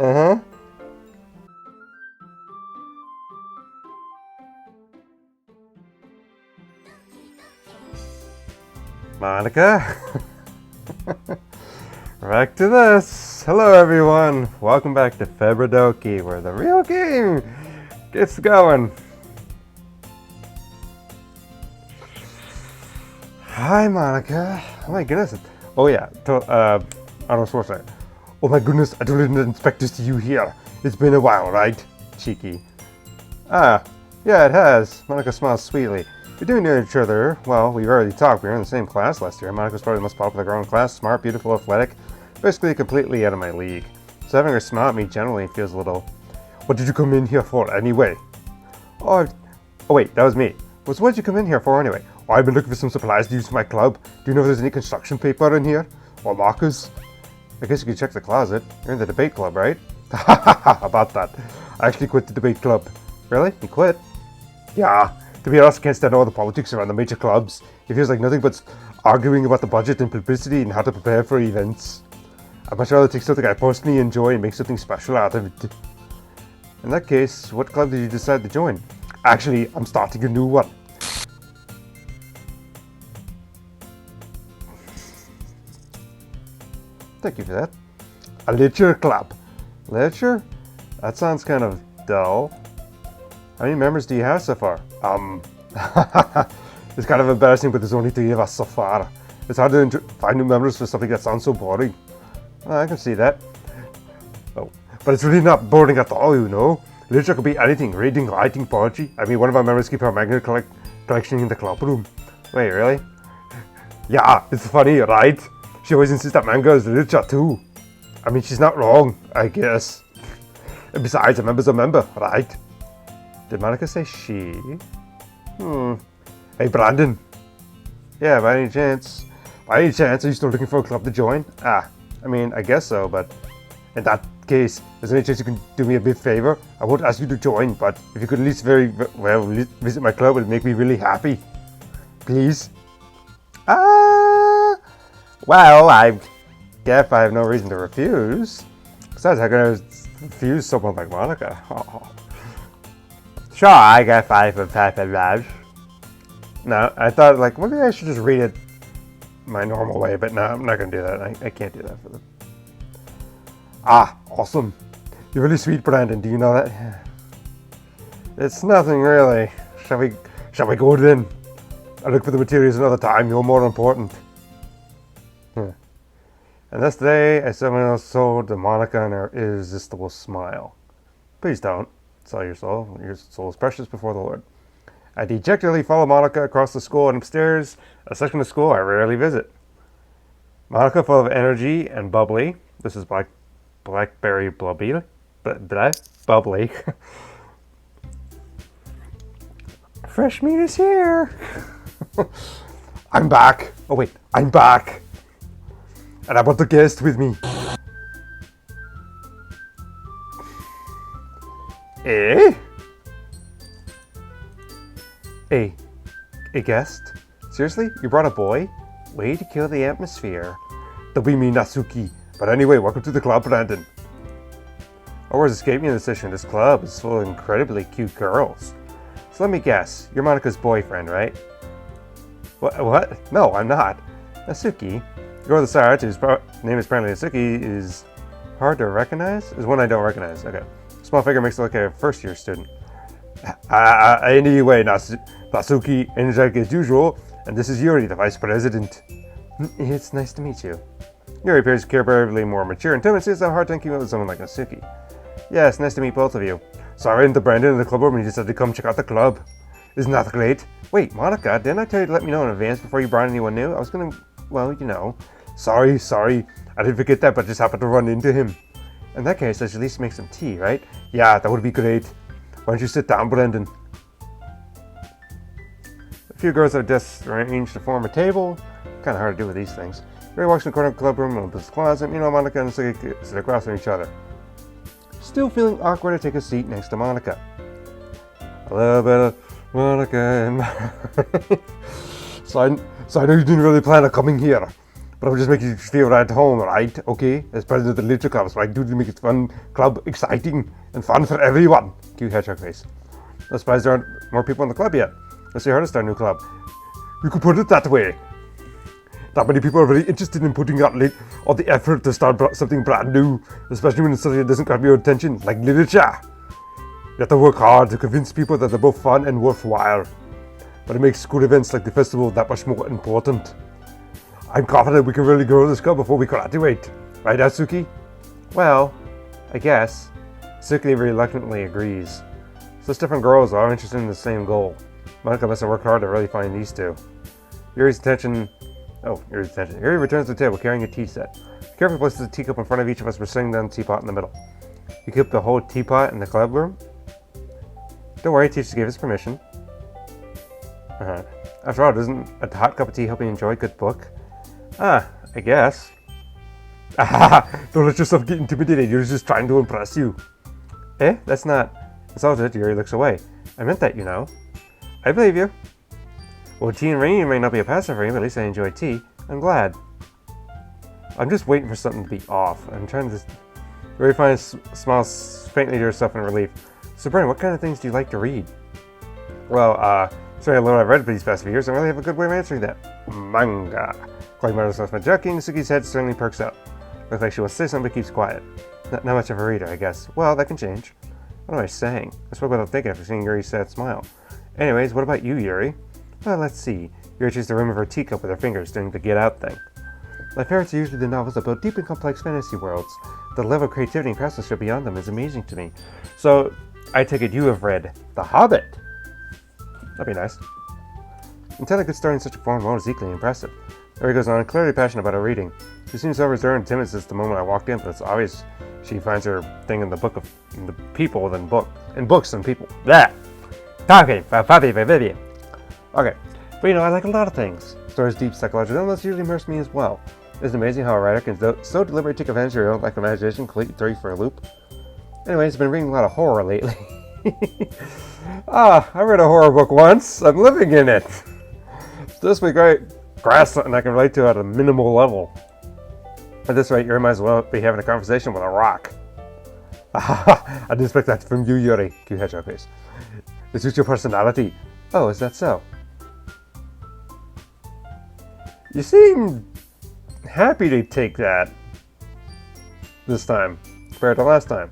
Uh-huh. Monica? Back to this. Hello everyone. Welcome back to Februa-Doki, where the real game gets going. Hi Monica. Oh my goodness. Oh yeah. Arnold Schwarzenegger. Oh my goodness, I totally didn't expect to see you here. It's been a while, right? Cheeky. Ah, yeah it has. Monica smiles sweetly. You're doing to each other. Well, we've already talked. We were in the same class last year. Monica's probably the most popular girl in class. Smart, beautiful, athletic. Basically completely out of my league. So having her smile at me generally feels a little... What did you come in here for anyway? Oh wait, that was me. What did you come in here for anyway? Oh, I've been looking for some supplies to use for my club. Do you know if there's any construction paper in here? Or markers? I guess you could check the closet. You're in the debate club, right? About that. I actually quit the debate club. Really? You quit? Yeah. To be honest, I can't stand all the politics around the major clubs. It feels like nothing but arguing about the budget and publicity and how to prepare for events. I'd much rather take something I personally enjoy and make something special out of it. In that case, what club did you decide to join? Actually, I'm starting a new one. Thank you for that. A literature club. Literature? That sounds kind of dull. How many members do you have so far? It's kind of embarrassing, but there's only 3 of us so far. It's hard to find new members for something that sounds so boring. I can see that. Oh, but it's really not boring at all, you know. Literature could be anything: reading, writing, poetry. I mean, one of our members keeps her manga collection in the club room. Wait, really? Yeah, it's funny, right? She always insists that manga is literature too. I mean, she's not wrong, I guess. And besides, a member's a member, right? Did Monica say she? Hey, Brandon. Yeah, by any chance, are you still looking for a club to join? I mean, I guess so, but in that case, is there any chance you can do me a big favor? I won't ask you to join, but if you could at least visit my club, it would make me really happy. Please? Well, I guess I have no reason to refuse. Besides, how can I refuse someone like Monica? Oh. Sure, I guess I would type it large. No, I thought, like, maybe I should just read it my normal way, but no, I'm not going to do that. I can't do that for them. Awesome. You're really sweet, Brandon. Do you know that? It's nothing, really. Shall we go then? I'll look for the materials another time. You're more important. And this day, I somehow sold to Monica and her irresistible smile. Please don't sell your soul. Your soul is precious before the Lord. I dejectedly follow Monica across the school and upstairs, a section of school I rarely visit. Monica, full of energy and bubbly. This is blackberry bubbly. Bubbly. Fresh meat is here. I'm back. Oh wait, I'm back. And I brought a guest with me. Eh? A guest? Seriously? You brought a boy? Way to kill the atmosphere. Don't be me, Natsuki. But anyway, welcome to the club, Brandon. Oh, words escape me in this session. This club is full of incredibly cute girls. So let me guess, you're Monica's boyfriend, right? What? No, I'm not. Natsuki. The girl with the side, whose name is apparently Natsuki, is hard to recognize? Is one I don't recognize. Okay. Small figure makes it look like a first-year student. Anyway, Natsuki, energetic as usual, and this is Yuri, the vice president. It's nice to meet you. Yuri appears comparatively more mature and timid, so it's hard to keep up with someone like Natsuki. Yes, nice to meet both of you. Sorry, into Brandon in the club room and you decided to come check out the club. Isn't that great? Wait, Monica, didn't I tell you to let me know in advance before you brought anyone new? I was gonna, well, you know. Sorry. I didn't forget that, but just happened to run into him. In that case, I should at least make some tea, right? Yeah, that would be great. Why don't you sit down, Brendan? A few girls have desks arranged to form a table. Kind of hard to do with these things. Ray walks in the corner of the club room and opens the closet. Meanwhile, Monica and Natsuki sit across from each other. Still feeling awkward, I take a seat next to Monica. A little bit of Monica and so I know you didn't really plan on coming here. but I'm just making you feel at home, right? Okay? As president of the literature club, so I do to make it fun, club exciting and fun for everyone. Cute hedgehog face. I'm surprised there aren't more people in the club yet. Let's see how to start a new club. You could put it that way. That many people are very interested in putting out all the effort to start something brand new, especially when it's something that doesn't grab your attention, like literature. You have to work hard to convince people that they're both fun and worthwhile. But it makes school events like the festival that much more important. I'm confident we can really grow this club before we graduate. Right, Atsuki? Well, I guess. Suki reluctantly agrees. Such different girls are all interested in the same goal. Monica must have worked hard to really find these two. Yuri's attention. Yuri returns to the table carrying a tea set. Carefully places a teacup in front of each of us. We're sitting down the teapot in the middle. You keep the whole teapot in the club room? Don't worry, teacher gave us permission. After all, doesn't a hot cup of tea help you enjoy a good book? I guess. Don't let yourself get intimidated. Yuri's just trying to impress you. That's not... Insulted, Yuri looks away. I meant that, you know. I believe you. Well, tea and rain may not be a passion for you, but at least I enjoy tea. I'm glad. I'm just waiting for something to be off. I'm trying to... Yuri finds smiles faintly to herself in relief. So, Brian, what kind of things do you like to read? Well, sorry, a little I've read for these past few years. I really have a good way of answering that. Manga. Like Marta starts my joking, Suki's head suddenly perks up. Looks like she wants to say something but keeps quiet. Not much of a reader, I guess. Well, that can change. What am I saying? I spoke without thinking after seeing Yuri's sad smile. Anyways, what about you, Yuri? Well, let's see. Yuri chooses to remove her teacup with her fingers, doing the get out thing. My favorites are usually the novels about deep and complex fantasy worlds. The level of creativity and craftsmanship beyond them is amazing to me. So, I take it you have read The Hobbit. That'd be nice. And telling a good story in such a foreign world is equally impressive. Yuri goes on, clearly passionate about her reading. She seems so reserved and timid since the moment I walked in, but it's obvious she finds her thing in the people than books than people. That. Okay, but you know, I like a lot of things. Stories deep psychological elements usually immerse me as well. Isn't it amazing how a writer can so deliberately take advantage of your own imagination, completely throw you for a loop? Anyways, I've been reading a lot of horror lately. I read a horror book once. I'm living in it. This would be great. Grasp something I can relate to at a minimal level. At this rate, you might as well be having a conversation with a rock. I didn't expect that from you, Yuri. Cute hedgehog face. It suits your personality. Oh, is that so? You seem happy to take that this time compared to last time.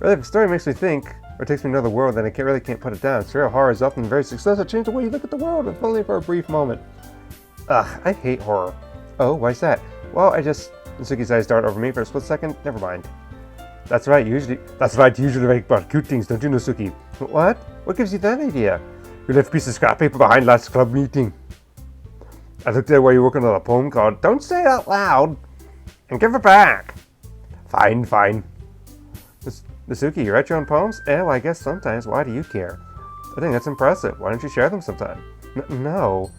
Really, if the story makes me think, or takes me to another world, then I really can't put it down. Serial horror is often very successful. Change the way you look at the world, if only for a brief moment. I hate horror. Oh, why's that? Well, Suki's eyes dart over me for a split second. Never mind. That's right, you usually write about cute things, don't you know, Suki? What? What gives you that idea? You left a piece of scrap paper behind last club meeting. I looked at where you're working on a poem called Don't Say It Out Loud and Give It Back. Fine. Suki, you write your own poems? Well, I guess sometimes. Why do you care? I think that's impressive. Why don't you share them sometime? No.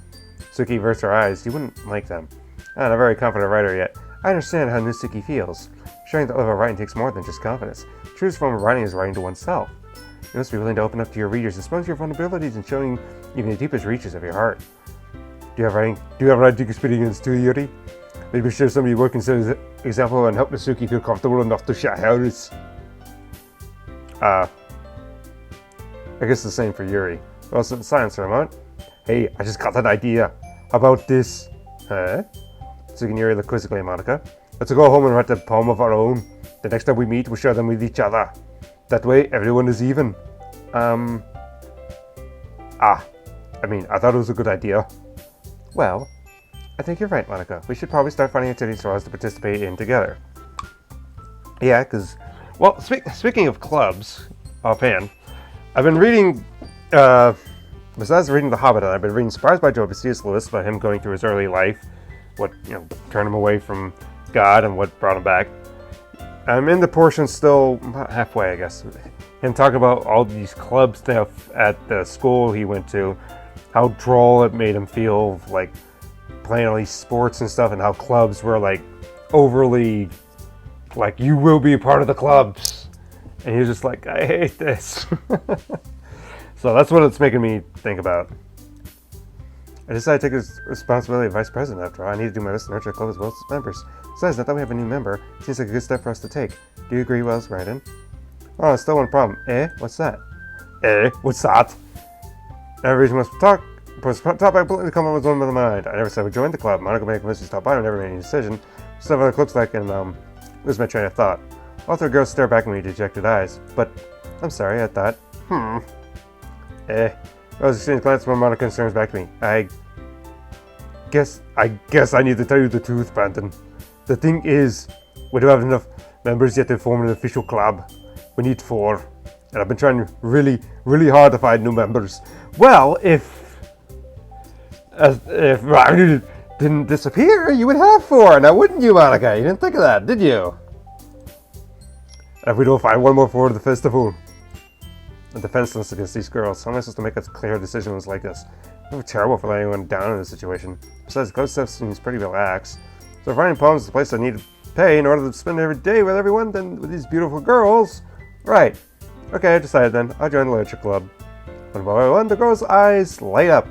Suki averts her eyes. You wouldn't like them. I'm not a very confident writer yet. I understand how Suki feels. Sharing the love of writing takes more than just confidence. The truest form of writing is writing to oneself. You must be willing to open up to your readers, expose your vulnerabilities, and showing even the deepest reaches of your heart. Do you have writing experience too, Yuri? Maybe share some of your work and set an example and help Suki feel comfortable enough to share hers. I guess the same for Yuri. Well, silence for a moment. Hey, I just got an idea. How about this? Huh? Suki and Yuri look quizzically at Monica. Let's go home and write a poem of our own. The next time we meet, we'll share them with each other. That way, everyone is even. I thought it was a good idea. Well, I think you're right, Monica. We should probably start finding activities for us to participate in together. Yeah, because... Well, speaking of clubs, offhand, I've been reading... besides reading The Hobbit, I've been reading Surprised by Joe by C.S. Lewis, about him going through his early life, what, turned him away from God and what brought him back. I'm in the portion still about halfway, I guess. Him talking about all these club stuff at the school he went to, how droll it made him feel, like playing all these sports and stuff, and how clubs were like overly, like, you will be a part of the clubs. And he was just like, I hate this. So that's what it's making me think about. I decided to take this responsibility of vice president after all. I need to do my best to nurture the club as well as its members. Besides, now that we have a new member, it seems like a good step for us to take. Do you agree, Wells, Brandon? Oh, still one problem. Eh? What's that? Eh? What's that? Every region must talk by completely come up with one with the mind. I never said we joined the club. Monica made a convinced to stop by. I never made any decision. Stuff other clips like and lose my train of thought. All three girls stare back at me with dejected eyes. But I'm sorry, I thought. Eh. Rose exchanged glances when Monica turns back to me. I guess I need to tell you the truth, Brandon. The thing is, we don't have enough members yet to form an official club. We need 4. And I've been trying really, really hard to find new members. Well, if Ryan didn't disappear, you would have 4, now wouldn't you, Monica? You didn't think of that, did you? If we don't find one more for the festival. I'm defenseless against these girls. How am I supposed to make a clear decision like this? I'm terrible for letting anyone down in this situation. Besides, the club stuff seems pretty relaxed. So if Ryan Palms is the place I need to pay in order to spend every day with everyone, then with these beautiful girls. Right. Okay, I decided then. I'll join the literature club. One by one, the girl's eyes light up.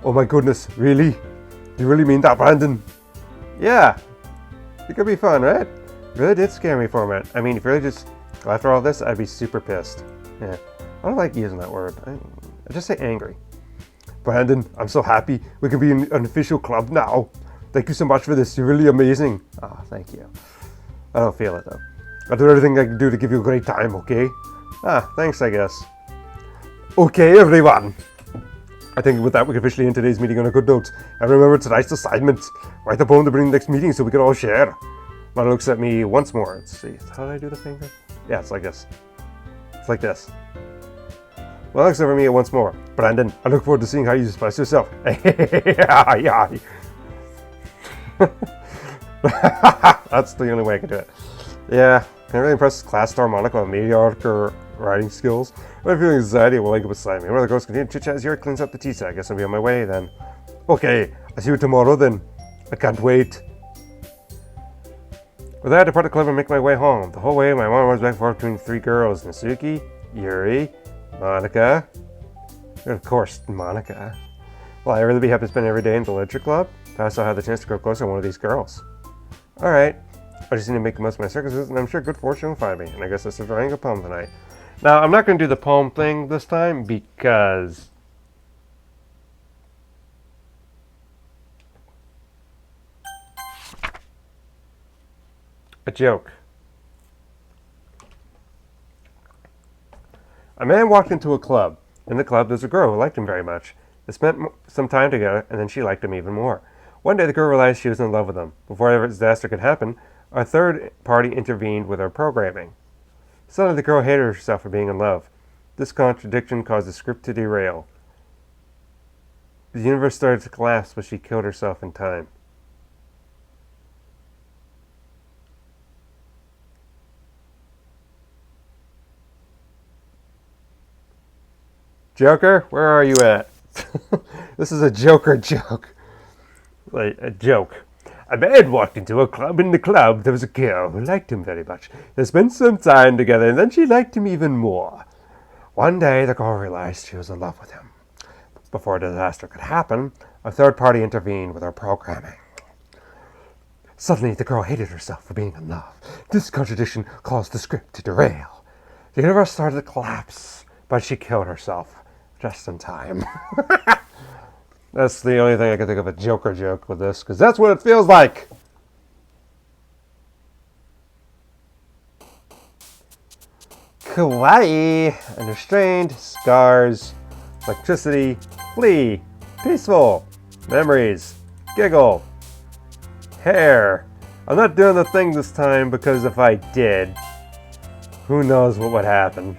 Oh my goodness, really? You really mean that, Brandon? Yeah. It could be fun, right? Really did scare me for a minute. I mean, if you really just go after all this, I'd be super pissed. Yeah, I don't like using that word. I just say angry. Brandon, I'm so happy we can be an official club now. Thank you so much for this. You're really amazing. Ah, thank you. I don't feel it though. I'll do everything I can do to give you a great time, okay? Ah, thanks, I guess. Okay, everyone. I think with that, we can officially end today's meeting on a good note. And remember tonight's assignment. Write a poem to bring the next meeting so we can all share. Mona looks at me once more. Let's see. How did I do the finger? Yeah, it's like this. It's like this. Well, looks over me once more. Brandon, I look forward to seeing how you express yourself. Yeah. That's the only way I can do it. Yeah, can't really impress class star Monica with mediocre writing skills. I'm feeling anxiety will wake up beside me. One of the girls continue chit chat as Yuri cleans up the tea set. I guess I'll be on my way then. Okay, I'll see you tomorrow then. I can't wait. With that, I depart the club and make my way home. The whole way, my mom runs back and forth between 3 girls. Natsuki, Yuri, Monica. And of course, Monica. Well, I'd really be happy to spend every day in the literature club. If I still have the chance to grow closer to one of these girls. Alright, I just need to make the most of my circumstances, and I'm sure good fortune will find me. And I guess that's writing a poem tonight. Now, I'm not going to do the poem thing this time because a joke. A man walked into a club. In the club, there's a girl who liked him very much. They spent some time together, and then she liked him even more. One day, the girl realized she was in love with him. Before ever disaster could happen, a third party intervened with her programming. Suddenly, the girl hated herself for being in love. This contradiction caused the script to derail. The universe started to collapse, but she killed herself in time. Joker, where are you at? This is a Joker joke. Like, a joke. A man walked into a club. In the club, there was a girl who liked him very much. They spent some time together, and then she liked him even more. One day, the girl realized she was in love with him. Before a disaster could happen, a third party intervened with her programming. Suddenly, the girl hated herself for being in love. This contradiction caused the script to derail. The universe started to collapse, but she killed herself just in time. That's the only thing I can think of a Joker joke with this, because that's what it feels like. Kawaii, unrestrained, scars, electricity, flee, peaceful, memories, giggle, hair. I'm not doing the thing this time because if I did, who knows what would happen.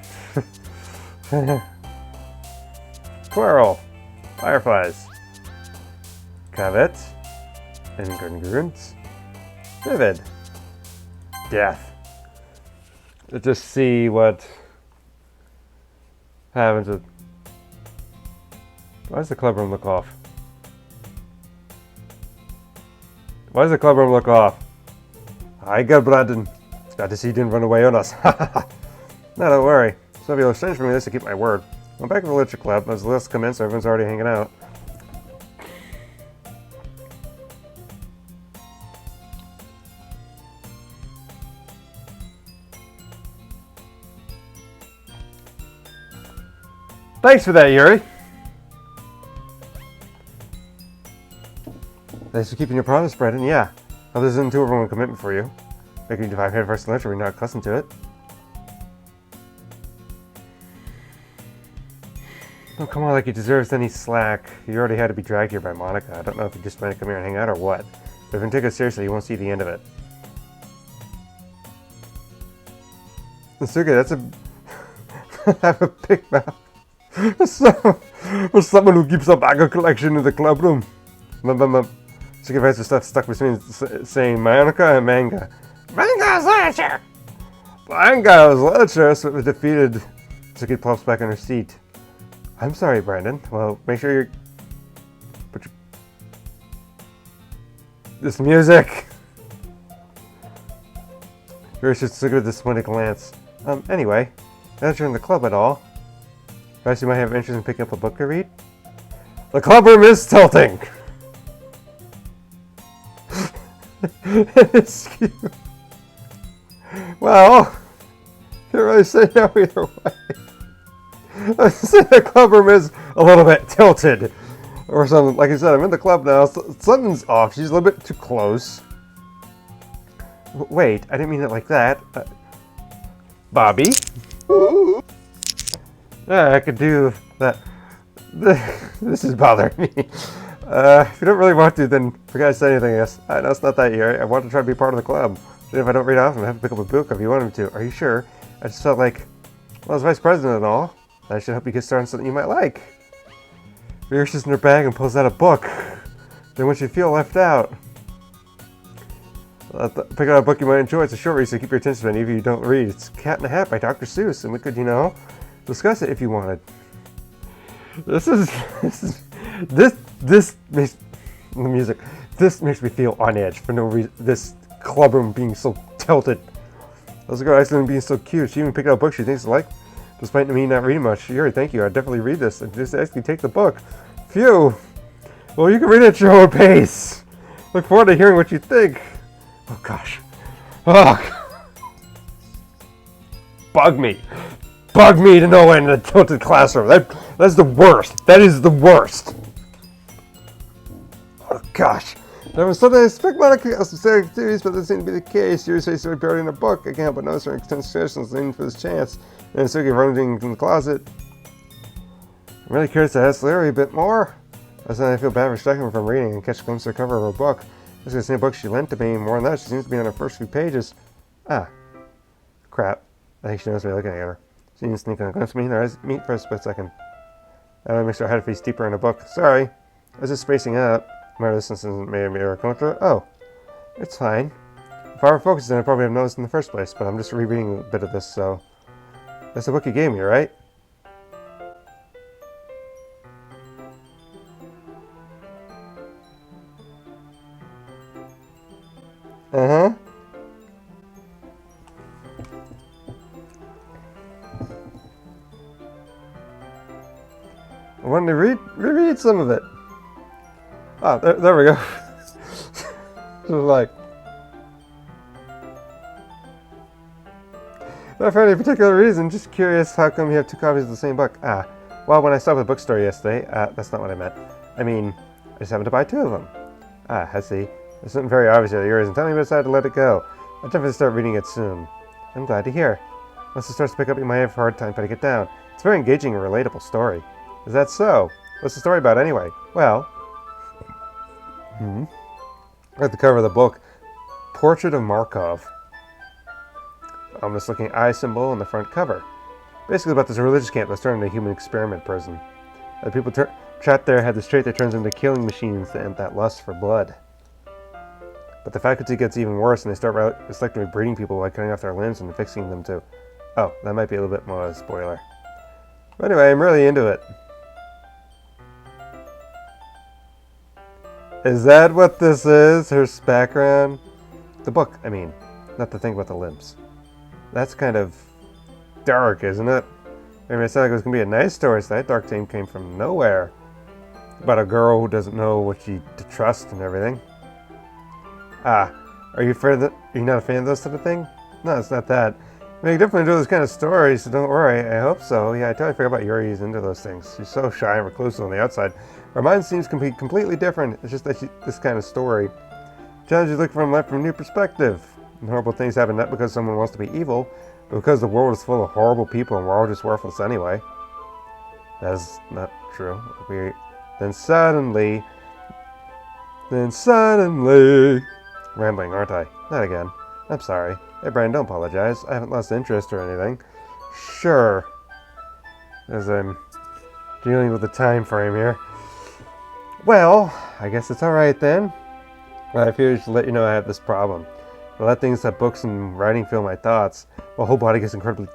Squirrel, fireflies, cavet, incongruent, vivid, death. Let's just see what happens with... Why does the club room look off? Why does the club room look off? Hi, good Brandon. It's glad to see you didn't run away on us. No, don't worry. So it'll be strange for me this to keep my word. I'm back at the literature club. As the list commenced, everyone's already hanging out. Thanks for that, Yuri. Thanks for keeping your promise, Brendan. Yeah. Well, this isn't too overwhelming commitment for you. Making you divide headfirst in literature, we're not accustomed to it. Don't come on like he deserves any slack. You already had to be dragged here by Monica. I don't know if you just want to come here and hang out or what. But if you take it seriously, you won't see the end of it. Suga, that's a... have a big mouth. For someone who keeps a manga collection in the club room. Suga has the stuff stuck between saying Monica and manga. Manga is literature! Manga is literature, so it was defeated. Suga plops back on her seat. I'm sorry, Brandon. Well, make sure you're... This music! Yuri shoots Suga with a disappointed glance. Anyway, now that you're in the club at all, perhaps you might have interest in picking up a book to read? The club room is tilting! It's cute. Well, can't really say no either way. I'd say the club room is a little bit tilted. Or something. Like I said, I'm in the club now. Something's off. She's a little bit too close. Wait, I didn't mean it like that. Bobby? Yeah, I could do that. This is bothering me. If you don't really want to, then forget I said anything, I guess. I know it's not that year. I want to try to be part of the club. Even if I don't read often, I have to pick up a book if you want me to. Are you sure? I just felt like, well, as vice president and all, I should help you get started on something you might like. She reaches in her bag and pulls out a book. Then when you feel left out, pick out a book you might enjoy. It's a short read, so keep your attention on even if you don't read. It's Cat in a Hat by Dr. Seuss, and we could, discuss it if you wanted. This makes the music. This makes me feel on edge for no reason. This club room being so tilted. Those girl accidentally being so cute. She even picked out a book she thinks like, despite me not reading much. Yuri, thank you. I'd definitely read this. And just actually take the book. Phew. Well, you can read it at your own pace. Look forward to hearing what you think. Oh gosh. Oh. Bug me. Bug me to no end in a tilted classroom. That's the worst. That is the worst. Oh gosh. There was something I expect Monica some activities, but that seemed to be the case. Yuri says started buried in a book. I can't help but notice her intense suggestions leaning for this chance. And Sugi rummaging in the closet. I'm really curious to ask Larry a bit more. I feel bad for distracting her from reading and catch a glimpse of the cover of her book. This is the same book she lent to me. More than that, she seems to be on her first few pages. Ah. Crap. I think she knows me looking at her. She didn't sneak on a glimpse of me and her eyes meet for a split second. I want to make sure I had to face deeper in the book. Sorry. I was just spacing out. My resistance isn't made me uncomfortable. Oh. It's fine. If I were focused, then I'd probably have noticed in the first place, but I'm just rereading a bit of this, so... That's the book you gave me, right? Uh-huh. I wanted to reread some of it. Oh, there we go. Just like... Not for any particular reason, just curious how come you have two copies of the same book. Ah, well, when I stopped at the bookstore yesterday, that's not what I meant. I mean, I just happened to buy two of them. Ah, I see. There's something very obvious that yours, and tell me if I decided to let it go. I'll definitely start reading it soon. I'm glad to hear. Once it starts to pick up, you might have a hard time putting it down. It's a very engaging and relatable story. Is that so? What's the story about anyway? Well... At the cover of the book, Portrait of Markov. Ominous looking eye symbol on the front cover. Basically about this religious camp that's turned into a human experiment prison. The people trapped there had this trait that turns into killing machines to end that lust for blood. But the faculty gets even worse and they start selectively breeding people by cutting off their limbs and fixing them to... Oh, that might be a little bit more of a spoiler. But anyway, I'm really into it. Is that what this is? Her background? The book, I mean. Not the thing about the limbs. That's kind of dark, isn't it? I mean, it sounded like it was going to be a nice story, so that dark theme came from nowhere. About a girl who doesn't know what she to trust and everything. Ah, are you not a fan of those type of thing? No, it's not that. I mean, you definitely enjoy this kind of story, so don't worry. I hope so. Yeah, I totally forgot about Yuri's into those things. She's so shy and reclusive on the outside. Her mind seems completely different. It's just that this kind of story challenges you to look from life from a new perspective. And horrible things happen not because someone wants to be evil, but because the world is full of horrible people and we're all just worthless anyway. That's not true. Then suddenly... Rambling, aren't I? Not again. I'm sorry. Hey, Brian, don't apologize. I haven't lost interest or anything. Sure. As I'm dealing with the time frame here. Well, I guess it's alright then. I figured to let you know I have this problem. I let things that books and writing fill my thoughts. My whole body gets incredibly...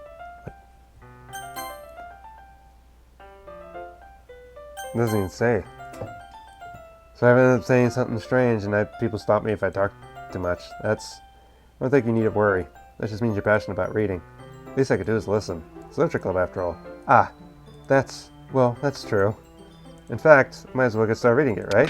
It doesn't even say. So I ended up saying something strange, and people stop me if I talk too much. I don't think you need to worry. That just means you're passionate about reading. The least I could do is listen. It's literature club after all. That's true. In fact, I might as well get started reading it, right?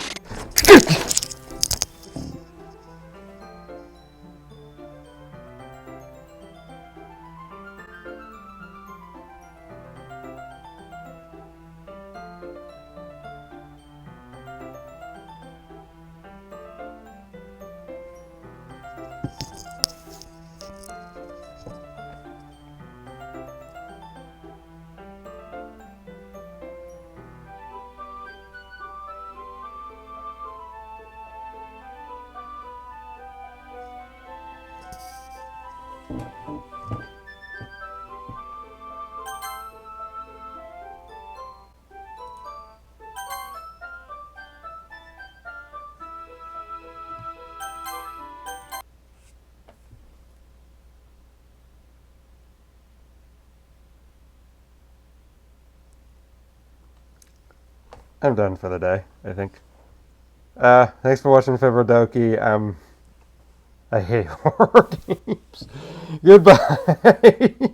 I'm done for the day, I think. Thanks for watching Februa-Doki. I hate horror games. Goodbye.